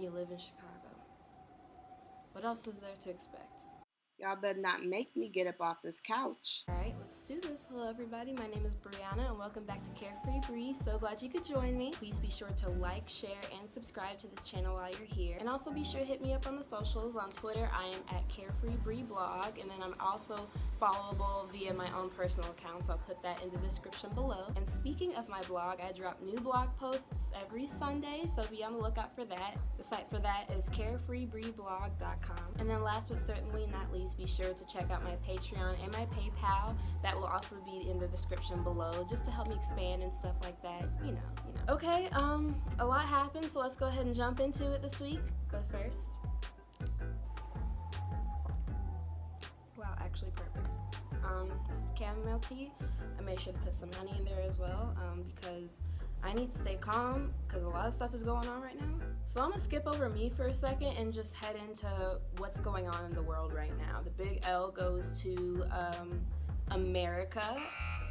and you live in Chicago. What else is there to expect? Y'all better not make me get up off this couch. Alright, let's do this. Hello everybody, my name is Brianna and welcome back to Carefree Bree. So glad you could join me. Please be sure to like, share, and subscribe to this channel while you're here. And also be sure to hit me up on the socials. On Twitter, I am at Carefree Bree Blog, and then I'm also followable via my own personal account, so I'll put that in the description below. And speaking of my blog, I drop new blog posts every Sunday, so be on the lookout for that. The site for that is carefreebreeblog.com. And then last but certainly not least, be sure to check out my Patreon and my PayPal. That will also be in the description below, just to help me expand and stuff like that, you know. Okay, a lot happened, so let's go ahead and jump into it this week. But first, wow, actually perfect. This is chamomile tea. I made sure to put some honey in there as well, because I need to stay calm because a lot of stuff is going on right now. So I'm gonna skip over me for a second and just head into what's going on in the world right now. The big L goes to America.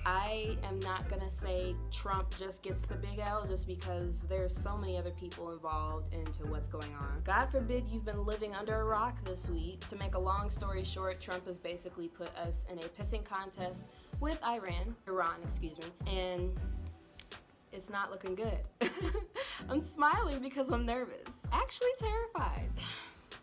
I am not gonna say Trump just gets the big L just because there's so many other people involved into what's going on. God forbid you've been living under a rock this week. To make a long story short, Trump has basically put us in a pissing contest with Iran, and it's not looking good. I'm smiling because I'm nervous. Actually terrified.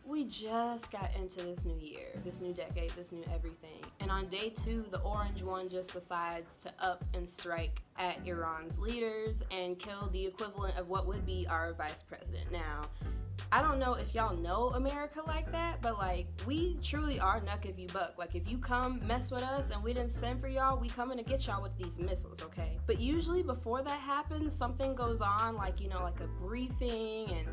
We just got into this new year, this new decade, this new everything. And on day 2, the orange one just decides to up and strike at Iran's leaders and kill the equivalent of what would be our vice president. Now, I don't know if y'all know America like that, but like, we truly are knuck if you buck. Like, if you come mess with us and we didn't send for y'all, we coming to get y'all with these missiles, okay? But usually before that happens, something goes on, like, like a briefing and,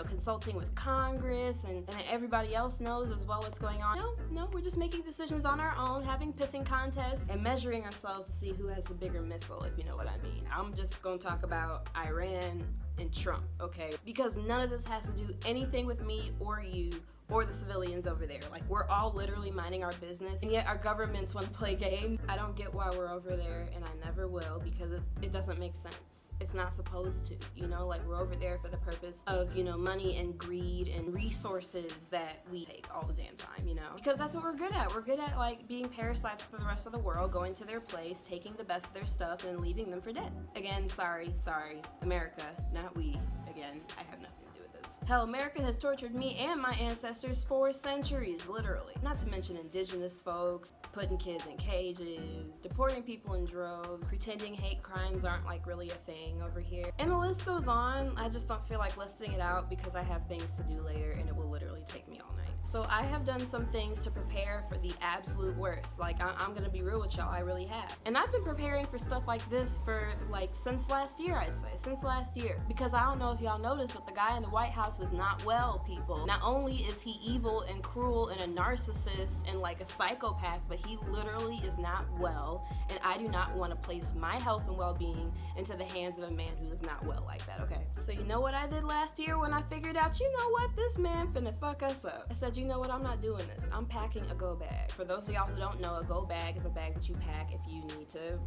consulting with Congress and then everybody else knows as well what's going on. No, we're just making decisions on our own, having pissing contests and measuring ourselves to see who has the bigger missile, if you know what I mean. I'm just gonna talk about Iran and Trump, okay? Because none of this has to do anything with me or you or the civilians over there. Like, we're all literally minding our business, and yet our governments want to play games. I don't get why we're over there, and I never will, because it doesn't make sense. It's not supposed to, like, we're over there for the purpose of, money and greed and resources that we take all the damn time, because that's what we're good at. We're good at, like, being parasites for the rest of the world, going to their place, taking the best of their stuff, and leaving them for dead. Again, sorry, America, not we. Again, I have nothing to do with this. Hell, America has tortured me and my ancestors for centuries, literally. Not to mention indigenous folks, putting kids in cages, deporting people in droves, pretending hate crimes aren't like really a thing over here. And the list goes on. I just don't feel like listing it out because I have things to do later and it will literally take me all night. So I have done some things to prepare for the absolute worst. Like, I'm gonna be real with y'all, I really have. And I've been preparing for stuff like this for like since last year, I'd say, since last year. Because I don't know if y'all noticed, but the guy in the White House is not well, people. Not only is he evil and cruel and a narcissist and like a psychopath, but he literally is not well, and I do not want to place my health and well-being into the hands of a man who is not well like that, okay? So you know what I did last year when I figured out, you know what, this man finna fuck us up? I said, you know what, I'm not doing this. I'm packing a go bag. For those of y'all who don't know, a go bag is a bag that you pack if you need to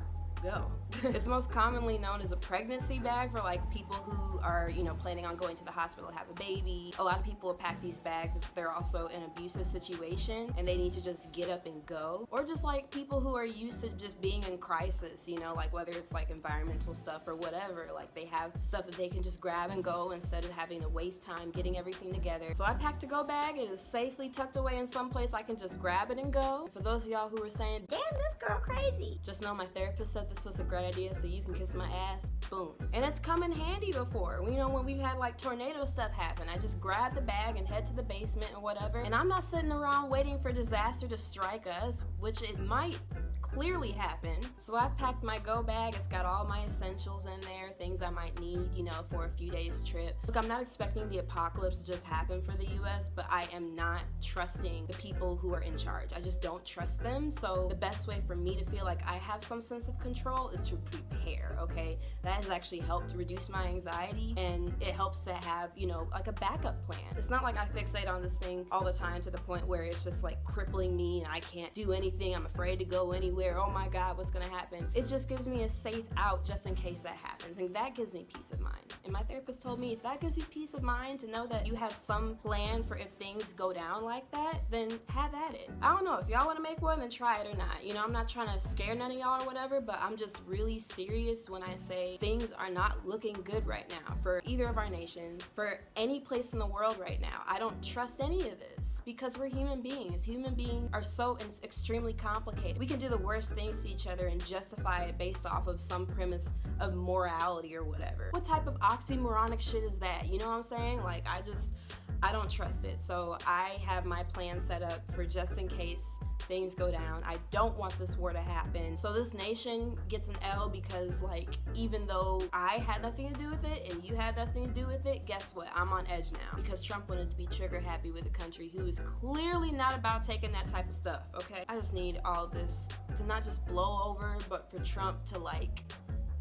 go. It's most commonly known as a pregnancy bag for like people who are, planning on going to the hospital to have a baby. A lot of people will pack these bags if they're also in an abusive situation and they need to just get up and go. Or just like people who are used to just being in crisis, like whether it's like environmental stuff or whatever, like they have stuff that they can just grab and go instead of having to waste time getting everything together. So I packed a go bag. It is safely tucked away in some place I can just grab it and go. For those of y'all who were saying, damn, this girl crazy, just know my therapist said this was a great idea, so you can kiss my ass. Boom. And it's come in handy before. When we've had like tornado stuff happen, I just grab the bag and head to the basement or whatever. And I'm not sitting around waiting for disaster to strike us, which it might clearly happen. So I packed my go bag. It's got all my essentials in there, things I might need, for a few days trip. Look, I'm not expecting the apocalypse to just happen for the US, but I am not trusting the people who are in charge. I just don't trust them. So the best way for me to feel like I have some sense of control is to prepare, okay? That has actually helped reduce my anxiety, and it helps to have, like a backup plan. It's not like I fixate on this thing all the time to the point where it's just like crippling me and I can't do anything. I'm afraid to go anywhere. where, oh my God, what's gonna happen? It just gives me a safe out just in case that happens, and that gives me peace of mind. And my therapist told me, if that gives you peace of mind to know that you have some plan for if things go down like that, then have at it. I don't know, if y'all wanna make one, then try it or not. You know, I'm not trying to scare none of y'all or whatever, but I'm just really serious when I say things are not looking good right now for either of our nations, for any place in the world right now. I don't trust any of this because we're human beings. Human beings are so extremely complicated. We can do the worst things to each other and justify it based off of some premise of morality or whatever. What type of oxymoronic shit is that? You know what I'm saying? Like, I don't trust it. So I have my plan set up for just in case things go down. I don't want this war to happen. So this nation gets an L because, like, even though I had nothing to do with it and you had nothing to do with it, guess what? I'm on edge now because Trump wanted to be trigger happy with a country who is clearly not about taking that type of stuff, okay? I just need all this to not just blow over, but for Trump to, like,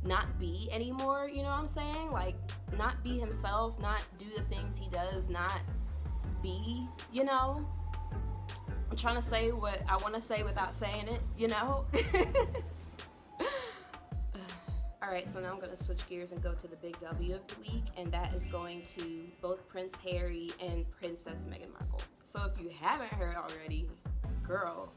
not be anymore, you know what I'm saying? Like, not be himself, not do the things he does, not be, you know? I'm trying to say what I want to say without saying it, you know? Alright, so now I'm going to switch gears and go to the big W of the week, and that is going to both Prince Harry and Princess Meghan Markle. So if you haven't heard already, girl,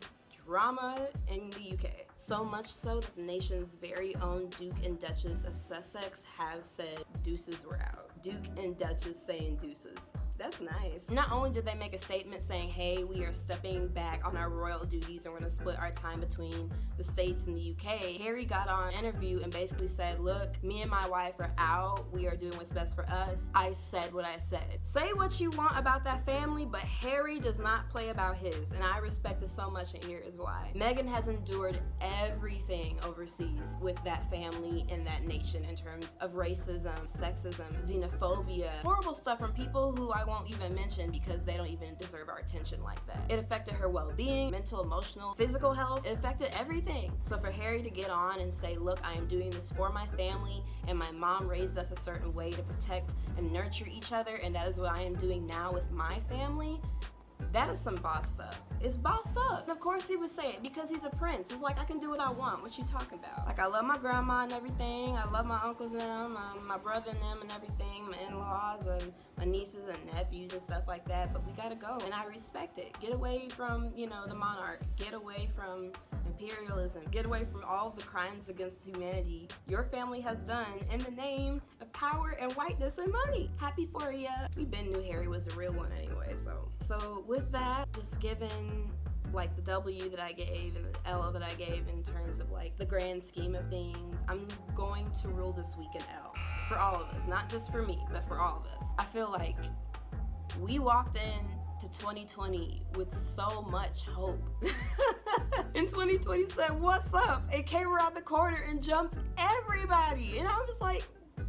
drama in the UK. So much so that the nation's very own Duke and Duchess of Sussex have said deuces were out. Duke and Duchess saying deuces. That's nice. Not only did they make a statement saying, hey, we are stepping back on our royal duties and we're gonna split our time between the States and the UK, Harry got on an interview and basically said, look, me and my wife are out. We are doing what's best for us. I said what I said. Say what you want about that family, but Harry does not play about his, and I respect it so much, and here is why. Meghan has endured everything overseas with that family and that nation in terms of racism, sexism, xenophobia, horrible stuff from people who I won't even mention because they don't even deserve our attention like that. It affected her well-being, mental, emotional, physical health. It affected everything. So for Harry to get on and say, look, I am doing this for my family and my mom raised us a certain way to protect and nurture each other, and that is what I am doing now with my family, that is some boss stuff. It's bossed up. And of course he would say it because he's a prince. It's like, I can do what I want. What you talking about? Like, I love my grandma and everything. I love my uncles and them, my brother and them and everything, my in-laws and my nieces and nephews and stuff like that. But we gotta go. And I respect it. Get away from, you know, the monarch. Get away from imperialism. Get away from all the crimes against humanity your family has done in the name of power and whiteness and money. Happy for ya. We been knew Harry was a real one anyway, so with that, just given like the W that I gave and the L that I gave in terms of like the grand scheme of things, I'm going to rule this week an L for all of us, not just for me, but for all of us. I feel like we walked in to 2020 with so much hope. In 2020 said, what's up? It came around the corner and jumped everybody. And I'm just like,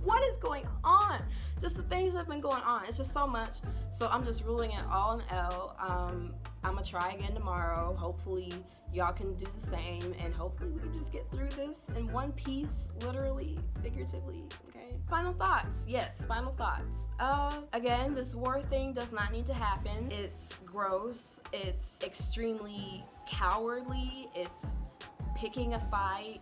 what is going on? Just the things that have been going on. It's just so much. So I'm just ruling it all an L. I'm gonna try again tomorrow. Hopefully y'all can do the same, and hopefully we can just get through this in one piece, literally, figuratively, okay? Final thoughts. Yes, final thoughts. Again, this war thing does not need to happen. It's gross. It's extremely cowardly. It's picking a fight.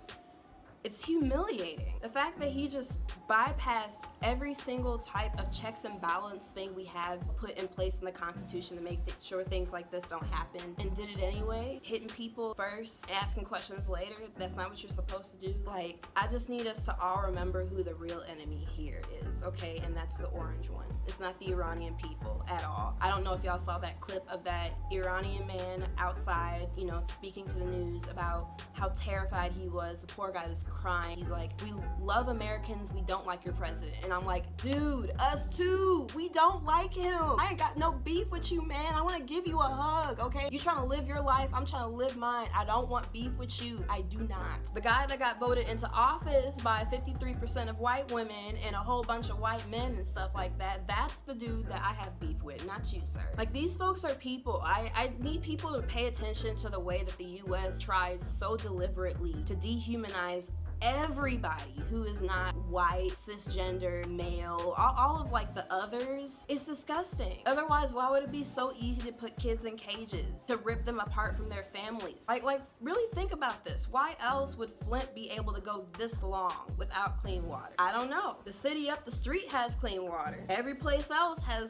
It's humiliating. The fact that he just bypassed every single type of checks and balance thing we have put in place in the Constitution to make sure things like this don't happen, and did it anyway, hitting people first, asking questions later. That's not what you're supposed to do. Like, I just need us to all remember who the real enemy here is, okay? And that's the orange one. It's not the Iranian people at all. I don't know if y'all saw that clip of that Iranian man outside, you know, speaking to the news about how terrified he was. The poor guy was crying. He's like, we love Americans, we don't like your president. And I'm like, dude, us too. We don't like him. I ain't got no beef with you, man. I want to give you a hug, okay? You trying to live your life, I'm trying to live mine. I don't want beef with you. I do not. The guy that got voted into office by 53% of white women and a whole bunch of white men and stuff like that, that's the dude that I have beef with, not you, sir. Like, these folks are people. I need people to pay attention to the way that the US tries so deliberately to dehumanize everybody who is not white, cisgender, male, all of like the others, it's disgusting. Otherwise, why would it be so easy to put kids in cages, to rip them apart from their families? Like really think about this. Why else would Flint be able to go this long without clean water? I don't know. The city up the street has clean water. Every place else has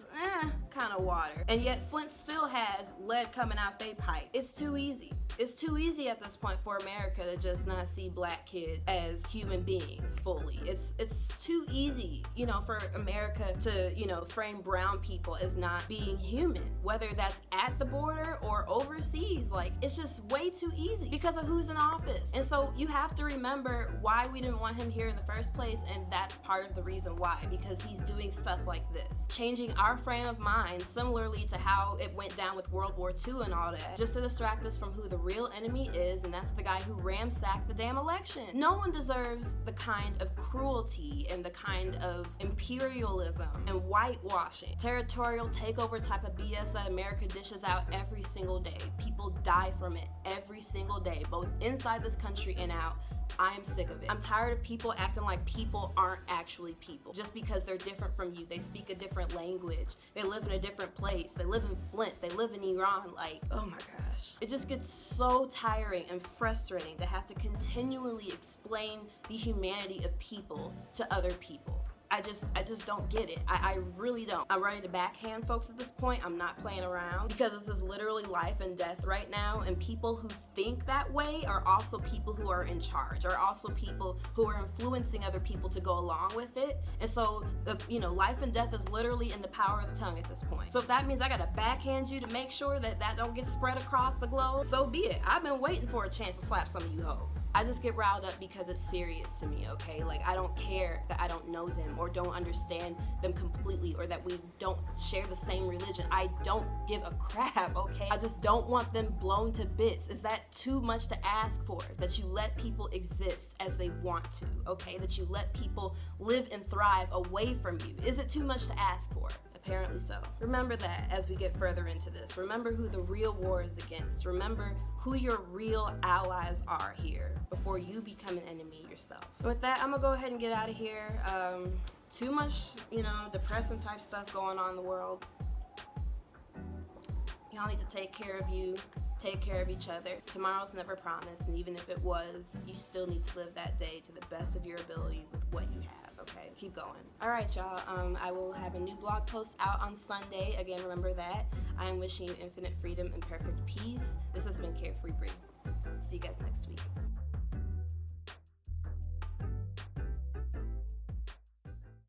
kind of water. And yet Flint still has lead coming out they pipe. It's too easy. It's too easy at this point for America to just not see black kids as human beings fully. It's too easy, you know, for America to, you know, frame brown people as not being human, whether that's at the border or overseas. Like, it's just way too easy because of who's in office. And so you have to remember why we didn't want him here in the first place, and that's part of the reason why, because he's doing stuff like this, changing our frame of mind similarly to how it went down with World War II and all that, just to distract us from who the real enemy is, and that's the guy who ransacked the damn election. No one deserves the kind of cruelty and the kind of imperialism and whitewashing, territorial takeover type of BS that America dishes out every single day. People die from it every single day, both inside this country and out. I am sick of it. I'm tired of people acting like people aren't actually people just because they're different from you. They speak a different language. They live in a different place. They live in Flint. They live in Iran. Like, oh my gosh. It just gets so tiring and frustrating to have to continually explain the humanity of people to other people. I just don't get it. I really don't. I'm ready to backhand folks at this point. I'm not playing around because this is literally life and death right now, and people who think that way are also people who are in charge, are also people who are influencing other people to go along with it. And so, life and death is literally in the power of the tongue at this point. So if that means I gotta backhand you to make sure that don't get spread across the globe, so be it. I've been waiting for a chance to slap some of you hoes. I just get riled up because it's serious to me, okay? Like, I don't care that I don't know them or don't understand them completely, or that we don't share the same religion. I don't give a crap, okay? I just don't want them blown to bits. Is that too much to ask for? That you let people exist as they want to, okay? That you let people live and thrive away from you. Is it too much to ask for? Apparently so. Remember that as we get further into this. Remember who the real war is against. Remember who your real allies are here before you become an enemy yourself. And with that, I'm gonna go ahead and get out of here. Too much, depressing type stuff going on in the world. Y'all need to take care of you, take care of each other. Tomorrow's never promised, and even if it was, you still need to live that day to the best of your ability with what you have, okay? Keep going. All right, y'all, I will have a new blog post out on Sunday. Again, remember that. I am wishing you infinite freedom and perfect peace. This has been Carefree Bree. See you guys next week.